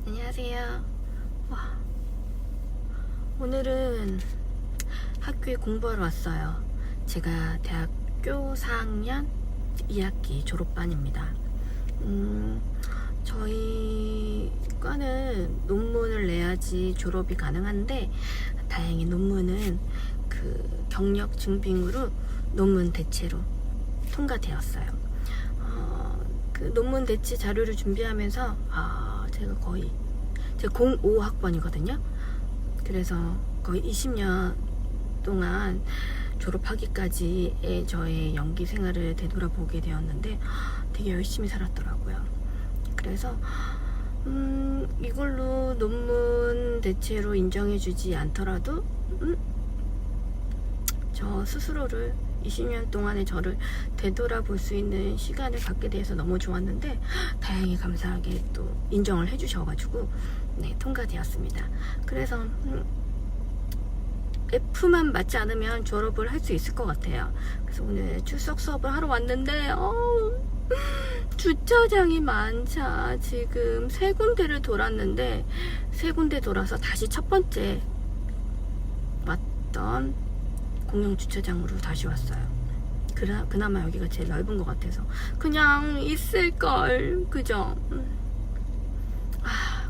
안녕하세요. 와, 오늘은 학교에 공부하러 왔어요. 제가 대학교 4학년 2학기 졸업반입니다. 저희 과는 논문을 내야지 졸업이 가능한데 다행히 논문은 그 경력 증빙으로 논문 대체로 통과되었어요. 그 논문 대체 자료를 준비하면서 제가 05학번이거든요. 그래서 거의 20년 동안 졸업하기까지의 저의 연기 생활을 되돌아보게 되었는데 되게 열심히 살았더라고요. 그래서 이걸로 논문 대체로 인정해주지 않더라도 저 스스로를 20년 동안의 저를 되돌아볼 수 있는 시간을 갖게 돼서 너무 좋았는데 다행히 감사하게 또 인정을 해주셔가지고 네, 통과되었습니다. 그래서 F만 맞지 않으면 졸업을 할 수 있을 것 같아요. 그래서 오늘 출석 수업을 하러 왔는데 주차장이 많자 지금 3군데를 돌았는데 3군데 돌아서 다시 첫 번째 왔던 공영 주차장으로 다시 왔어요. 그나마 여기가 제일 넓은 것 같아서 그냥 있을걸. 그죠?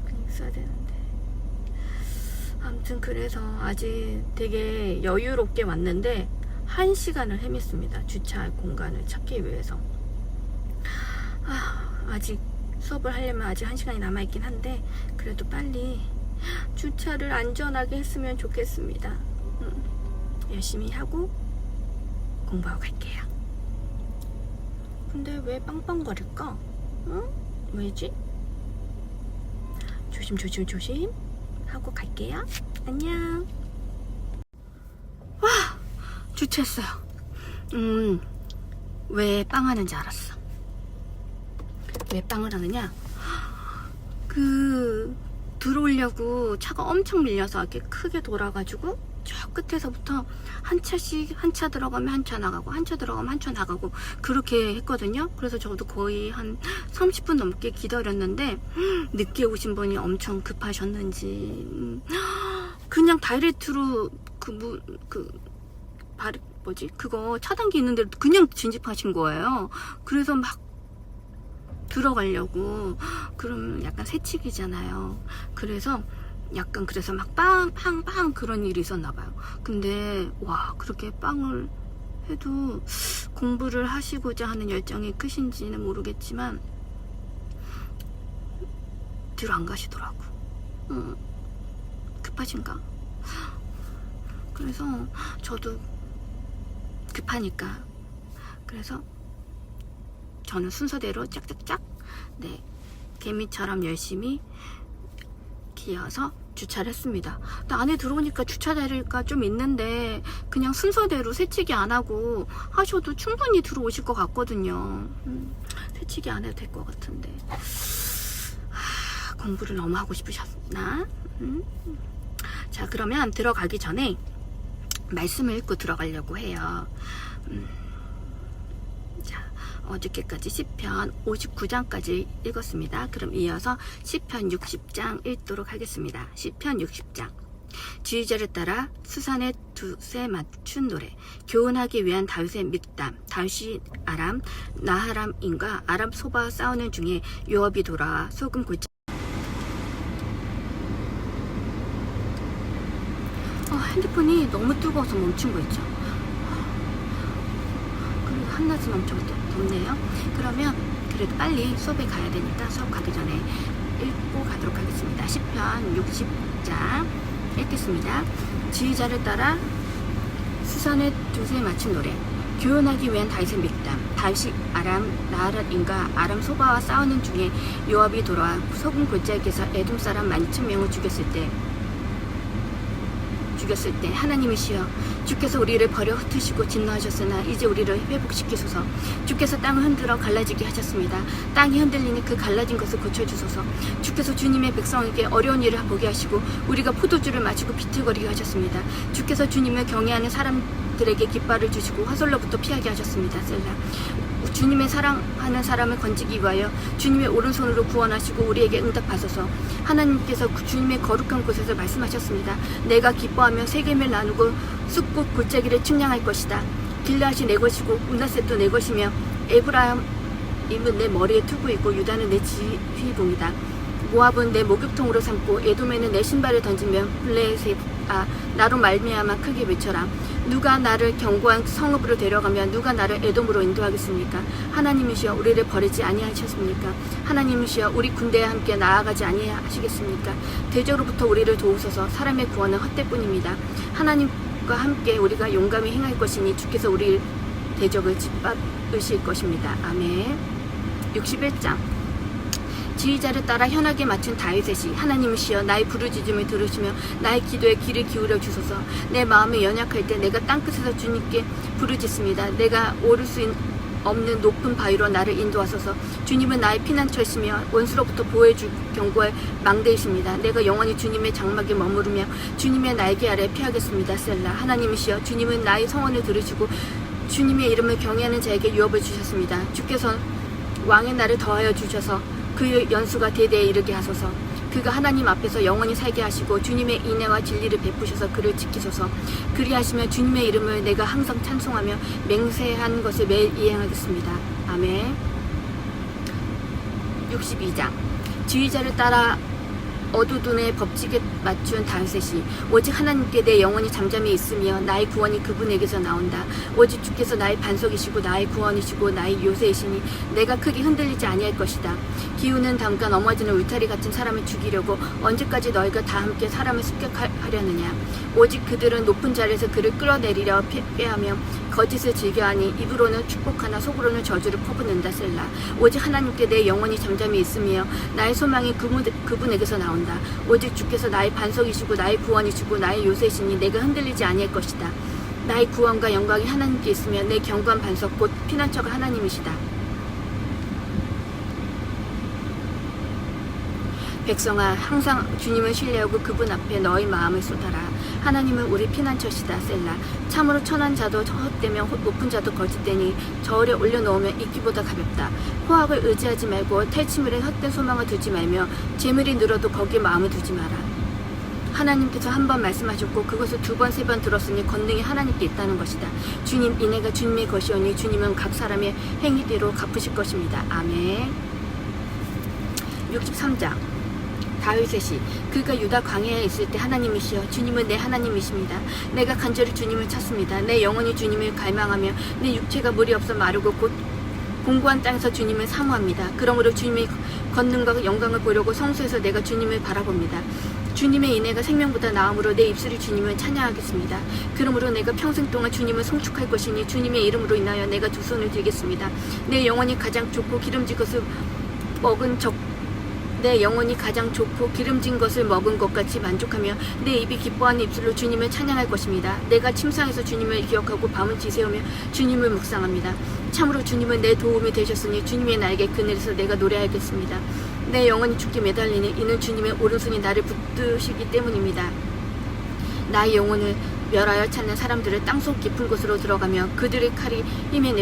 그냥 있어야 되는데 아무튼 그래서 아직 되게 여유롭게 왔는데 1시간을 헤맸습니다. 주차할 공간을 찾기 위해서. 아직 수업을 하려면 아직 1시간이 남아있긴 한데 그래도 빨리 주차를 안전하게 했으면 좋겠습니다. 열심히 하고 공부하고 갈게요. 근데 왜 빵빵거릴까? 왜지? 조심 하고 갈게요. 안녕. 와, 주차했어요. 왜 빵하는지 알았어. 왜 빵을 하느냐? 들어오려고 차가 엄청 밀려서 이렇게 크게 돌아가지고 저 끝에서부터 한 차씩, 한 차 들어가면 한 차 나가고 한 차 들어가면 한 차 나가고 그렇게 했거든요. 그래서 저도 거의 한 30분 넘게 기다렸는데 늦게 오신 분이 엄청 급하셨는지 그냥 다이렉트로 그거 차단기 있는 데로 그냥 진입하신 거예요. 그래서 막 들어가려고 그러면 약간 새치기잖아요. 그래서 막 빵 그런 일이 있었나 봐요. 근데 와, 그렇게 빵을 해도 공부를 하시고자 하는 열정이 크신지는 모르겠지만 뒤로 안 가시더라고. 급하신가? 그래서 저도 급하니까 그래서 저는 순서대로 짝짝짝 네, 개미처럼 열심히 기어서 주차를 했습니다. 근데 안에 들어오니까 주차 자리가 좀 있는데 그냥 순서대로 새치기 안 하고 하셔도 충분히 들어오실 것 같거든요. 새치기 안 해도 될 것 같은데 공부를 너무 하고 싶으셨나? 자, 그러면 들어가기 전에 말씀을 읽고 들어가려고 해요. 어저께까지 시편 59장까지 읽었습니다. 그럼 이어서 시편 60장 읽도록 하겠습니다. 시편 60장. 지휘자를 따라 수산의 돛에 맞춘 노래, 교훈하기 위한 다윗의 믹담. 다윗이 아람 나하람인과 아람 소바와 싸우는 중에 요압이 돌아와 소금 골짜 핸드폰이 너무 뜨거워서 멈춘 거 있죠. 그리고 한낮은 엄청 덥네요. 그러면 그래도 빨리 수업에 가야 되니까 수업 가기 전에 읽고 가도록 하겠습니다. 시편 60장 읽겠습니다. 지휘자를 따라 수산의 돛에 맞춘 노래, 교훈하기 위한 다윗의 믹담. 다윗이 아람 나하람인과 아람 소바와 싸우는 중에 요압이 돌아와 소금 골짜기에서 에돔 사람 12,000명을 죽였을 때 하나님이시여, 주께서 우리를 버려 흩으시고 진노하셨으나 이제 우리를 회복시키소서. 주께서 땅을 흔들어 갈라지게 하셨습니다. 땅이 흔들리니 그 갈라진 것을 고쳐주소서. 주께서 주님의 백성에게 어려운 일을 보게 하시고 우리가 포도주를 마시고 비틀거리게 하셨습니다. 주께서 주님을 경외하는 사람들에게 깃발을 주시고 화살로부터 피하게 하셨습니다. 셀라. 주님의 사랑하는 사람을 건지기 위하여 주님의 오른손으로 구원하시고 우리에게 응답하소서. 하나님께서 주님의 거룩한 곳에서 말씀하셨습니다. 내가 기뻐하며 세겜을 나누고 숲꽃 골짜기를 측량할 것이다. 길르앗이 내 것이고 문하셋도 내 것이며 에브라임은 내 머리에 투구이고 유다는 내 지휘봉이다. 모압은 내 목욕통으로 삼고 에돔에는 내 신발을 던지며 블레셋아 나로 말미암아 크게 외쳐라. 누가 나를 견고한 성읍으로 데려가며 누가 나를 에돔으로 인도하겠습니까? 하나님이시여 우리를 버리지 아니하셨습니까? 하나님이시여 우리 군대에 함께 나아가지 아니하시겠습니까? 대적으로부터 우리를 도우소서. 사람의 구원은 헛되뿐입니다. 하나님과 함께 우리가 용감히 행할 것이니 주께서 우리 대적을 짓밟으실 것입니다. 아멘. 61장 지휘자를 따라 현하게 맞춘 다윗의 하나님이시여 나의 부르짖음을 들으시며 나의 기도에 귀를 기울여 주소서. 내 마음이 연약할 때 내가 땅끝에서 주님께 부르짖습니다. 내가 오를 수 없는 높은 바위로 나를 인도하소서. 주님은 나의 피난처이시며 원수로부터 보호해줄 견고할 망대이십니다. 내가 영원히 주님의 장막에 머무르며 주님의 날개 아래 피하겠습니다. 셀라. 하나님이시여 주님은 나의 성원을 들으시고 주님의 이름을 경외하는 자에게 유업을 주셨습니다. 주께서 왕의 날을 더하여 주셔서 그 연수가 대대에 이르게 하소서. 그가 하나님 앞에서 영원히 살게 하시고 주님의 인애와 진리를 베푸셔서 그를 지키소서. 그리하시면 주님의 이름을 내가 항상 찬송하며 맹세한 것을 매일 이행하겠습니다. 아멘. 62장 지휘자를 따라 어두둔의 법칙에 맞춘 다윗이 오직 하나님께 내 영혼이 잠잠히 있으며 나의 구원이 그분에게서 나온다. 오직 주께서 나의 반석이시고 나의 구원이시고 나의 요새이시니 내가 크게 흔들리지 아니할 것이다. 기우는 담가 넘어지는 울타리 같은 사람을 죽이려고 언제까지 너희가 다 함께 사람을 습격하려느냐. 오직 그들은 높은 자리에서 그를 끌어내리려 꾀하며 거짓을 즐겨하니 입으로는 축복하나 속으로는 저주를 퍼붓는다. 셀라. 오직 하나님께 내 영혼이 잠잠히 있으며 나의 소망이 그분에게서 나온다. 오직 주께서 나의 반석이시고 나의 구원이시고 나의 요새이시니 내가 흔들리지 아니할 것이다. 나의 구원과 영광이 하나님께 있으며 내 견고한 반석 곧 피난처가 하나님이시다. 백성아 항상 주님을 신뢰하고 그분 앞에 너희 마음을 쏟아라. 하나님은 우리 피난처시다. 셀라. 참으로 천한 자도 헛되며 높은 자도 거짓되니 저울에 올려놓으면 이끼보다 가볍다. 포악을 의지하지 말고 탈취물에 헛된 소망을 두지 말며 재물이 늘어도 거기에 마음을 두지 마라. 하나님께서 한 번 말씀하셨고 그것을 두 번, 세 번 들었으니 권능이 하나님께 있다는 것이다. 주님 인애가 주님의 것이오니 주님은 각 사람의 행위대로 갚으실 것입니다. 아멘. 63장 다윗의 그가 유다 광야에 있을 때 하나님이시여 주님은 내 하나님이십니다. 내가 간절히 주님을 찾습니다. 내 영혼이 주님을 갈망하며 내 육체가 물이 없어 마르고 곧 공고한 땅에서 주님을 사모합니다. 그러므로 주님의 권능과 영광을 보려고 성소에서 내가 주님을 바라봅니다. 주님의 인애가 생명보다 나음으로 내 입술이 주님을 찬양하겠습니다. 그러므로 내가 평생 동안 주님을 송축할 것이니 주님의 이름으로 인하여 내가 두 손을 들겠습니다. 내 영혼이 가장 좋고 기름진 것을 먹은 내 영혼이 가장 좋고 기름진 것을 먹은 것 같이 만족하며 내 입이 기뻐하는 입술로 주님을 찬양할 것입니다. 내가 침상에서 주님을 기억하고 밤은 지새우며 주님을 묵상합니다. 참으로 주님은 내 도움이 되셨으니 주님의 나에게 그늘에서 내가 노래하겠습니다. 내 영혼이 죽게 매달리니 이는 주님의 오른손이 나를 붙드시기 때문입니다. 나의 영혼을 멸하여 찾는 사람들을 땅속 깊은 곳으로 들어가며 그들의 칼이 힘에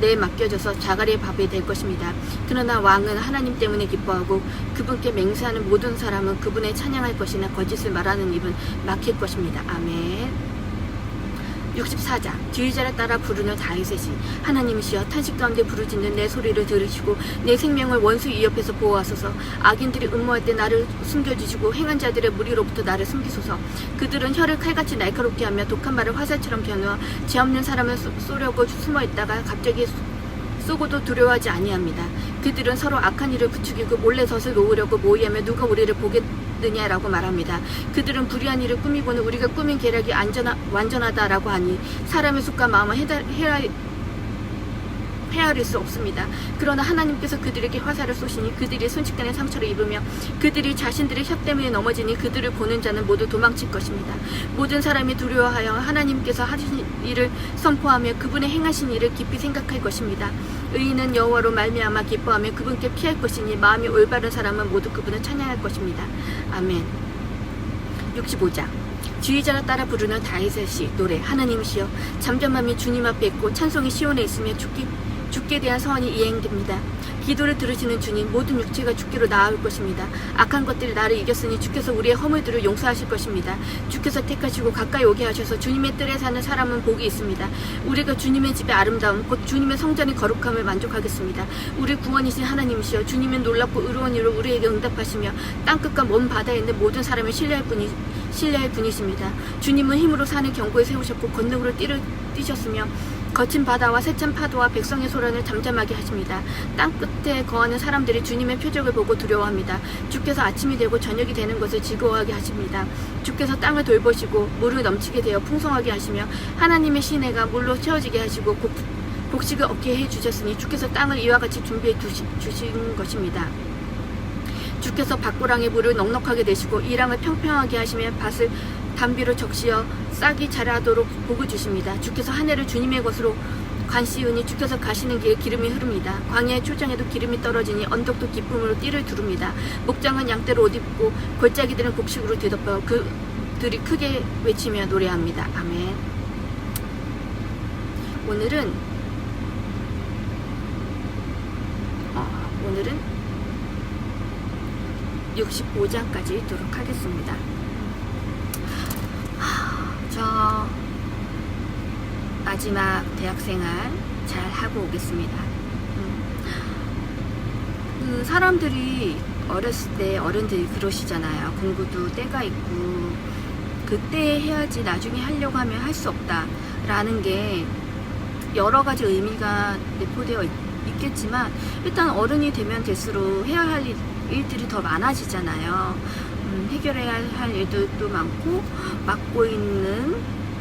내 맡겨져서 자갈의 밥이 될 것입니다. 그러나 왕은 하나님 때문에 기뻐하고 그분께 맹세하는 모든 사람은 그분의 찬양할 것이나 거짓을 말하는 입은 막힐 것입니다. 아멘. 64장 지휘자를 따라 부르는 다윗의 하나님이시여 탄식 가운데 부르짖는 내 소리를 들으시고 내 생명을 원수 위협에서 보호하소서. 악인들이 음모할 때 나를 숨겨주시고 행한 자들의 무리로부터 나를 숨기소서. 그들은 혀를 칼같이 날카롭게 하며 독한 말을 화살처럼 겨누어 죄 없는 사람을 쏘려고 숨어있다가 갑자기 쏘고도 두려워하지 아니합니다. 그들은 서로 악한 일을 부추기고 몰래 덫을 놓으려고 모의하며 누가 우리를 보겠느냐라고 말합니다. 그들은 불의한 일을 꾸미고는 우리가 꾸민 계략이 완전하다라고 하니 사람의 속과 마음을 헤아릴 수 없습니다. 그러나 하나님께서 그들에게 화살을 쏘시니 그들이 순식간에 상처를 입으며 그들이 자신들의 혀 때문에 넘어지니 그들을 보는 자는 모두 도망칠 것입니다. 모든 사람이 두려워하여 하나님께서 하신 일을 선포하며 그분의 행하신 일을 깊이 생각할 것입니다. 의인은 여호와로 말미암아 기뻐하며 그분께 피할 것이니 마음이 올바른 사람은 모두 그분을 찬양할 것입니다. 아멘. 65장 지휘자를 따라 부르는 다윗의 노래. 하나님이시여 잠잠함이 주님 앞에 있고 찬송이 시온에 있으며 죽게 대한 서원이 이행됩니다. 기도를 들으시는 주님, 모든 육체가 죽기로 나아올 것입니다. 악한 것들이 나를 이겼으니 주께서 우리의 허물들을 용서하실 것입니다. 주께서 택하시고 가까이 오게 하셔서 주님의 뜰에 사는 사람은 복이 있습니다. 우리가 주님의 집의 아름다움, 곧 주님의 성전의 거룩함을 만족하겠습니다. 우리 구원이신 하나님이시여, 주님은 놀랍고 의로운 이로 우리에게 응답하시며 땅끝과 먼 바다에 있는 모든 사람을 신뢰할 분이십니다. 주님은 힘으로 산을 견고히 세우셨고 권능으로 띠를 띠셨으며 거친 바다와 세찬 파도와 백성의 소란을 잠잠하게 하십니다. 땅 끝에 거하는 사람들이 주님의 표적을 보고 두려워합니다. 주께서 아침이 되고 저녁이 되는 것을 즐거워하게 하십니다. 주께서 땅을 돌보시고 물을 넘치게 되어 풍성하게 하시며 하나님의 시내가 물로 채워지게 하시고 곡식을 얻게 해주셨으니 주께서 땅을 이와 같이 준비해 주신 것입니다. 주께서 밭고랑의 물을 넉넉하게 내시고 이랑을 평평하게 하시며 밭을 담비로 적시어 싹이 자라도록 복을 주십니다. 주께서 하늘을 주님의 것으로 관시우니 주께서 가시는 길에 기름이 흐릅니다. 광야의 초장에도 기름이 떨어지니 언덕도 기쁨으로 띠를 두릅니다. 목장은 양떼로 옷 입고 골짜기들은 곡식으로 뒤덮여 그들이 크게 외치며 노래합니다. 아멘. 오늘은 65장까지 읽도록 하겠습니다. 저 마지막 대학생활 잘 하고 오겠습니다. 그 사람들이 어렸을 때 어른들이 그러시잖아요. 공부도 때가 있고 그때 해야지 나중에 하려고 하면 할 수 없다 라는 게 여러 가지 의미가 내포되어 있겠지만 일단 어른이 되면 될수록 해야 할 일들이 더 많아지잖아요. 해결해야 할 일들도 많고 맡고 있는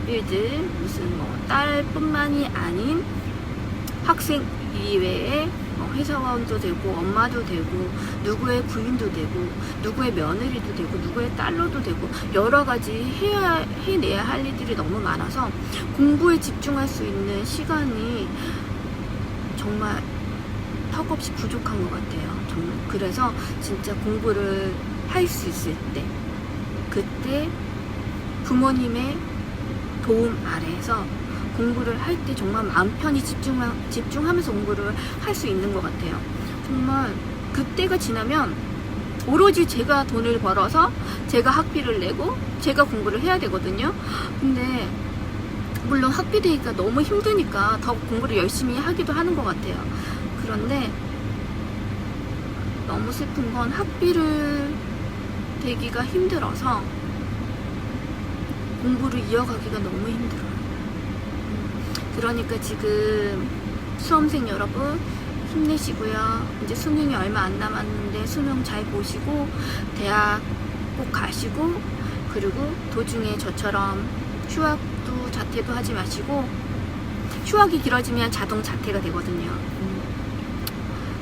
일들, 무슨 딸뿐만이 아닌 학생 이외에 회사원도 되고 엄마도 되고 누구의 부인도 되고 누구의 며느리도 되고 누구의 딸로도 되고 여러 가지 해내야 할 일들이 너무 많아서 공부에 집중할 수 있는 시간이 정말 턱없이 부족한 것 같아요. 정말. 그래서 진짜 공부를 할 수 있을 때 그때 부모님의 도움 아래에서 공부를 할 때 정말 마음 편히 집중하면서 공부를 할 수 있는 것 같아요. 정말 그때가 지나면 오로지 제가 돈을 벌어서 제가 학비를 내고 제가 공부를 해야 되거든요. 근데 물론 학비 대기가 너무 힘드니까 더 공부를 열심히 하기도 하는 것 같아요. 그런데 너무 슬픈 건 학비를 대기가 힘들어서 공부를 이어가기가 너무 힘들어요. 그러니까 지금 수험생 여러분 힘내시고요. 이제 수능이 얼마 안 남았는데 수능 잘 보시고 대학 꼭 가시고 그리고 도중에 저처럼 휴학도 자퇴도 하지 마시고 휴학이 길어지면 자동 자퇴가 되거든요.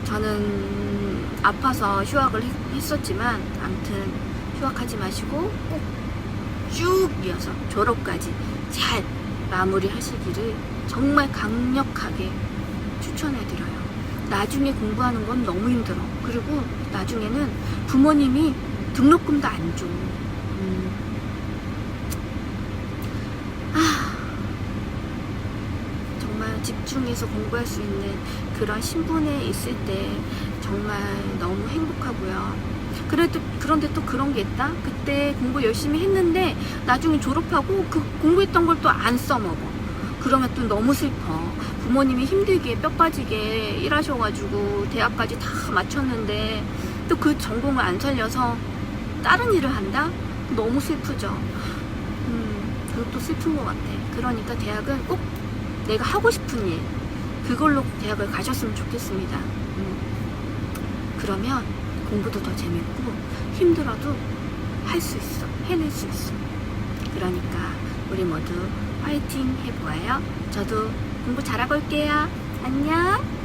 저는 아파서 휴학을 했었지만 아무튼 휴학하지 마시고 꼭 쭉 이어서 졸업까지 잘 마무리 하시기를 정말 강력하게 추천해드려요. 나중에 공부하는 건 너무 힘들어. 그리고 나중에는 부모님이 등록금도 안 줘. 정말 집중해서 공부할 수 있는 그런 신분에 있을 때 정말 너무 행복하고요. 그런데 또 그런 게 있다. 그때 공부 열심히 했는데 나중에 졸업하고 그 공부했던 걸 또 안 써먹어. 그러면 또 너무 슬퍼. 부모님이 힘들게 뼈 빠지게 일하셔가지고 대학까지 다 마쳤는데 또 그 전공을 안 살려서 다른 일을 한다? 너무 슬프죠. 그것도 슬픈 것 같아. 그러니까 대학은 꼭 내가 하고 싶은 일 그걸로 대학을 가셨으면 좋겠습니다. 그러면 공부도 더 재밌고 힘들어도 할 수 있어. 해낼 수 있어. 그러니까 우리 모두 화이팅 해보아요. 저도 공부 잘하고 올게요. 안녕.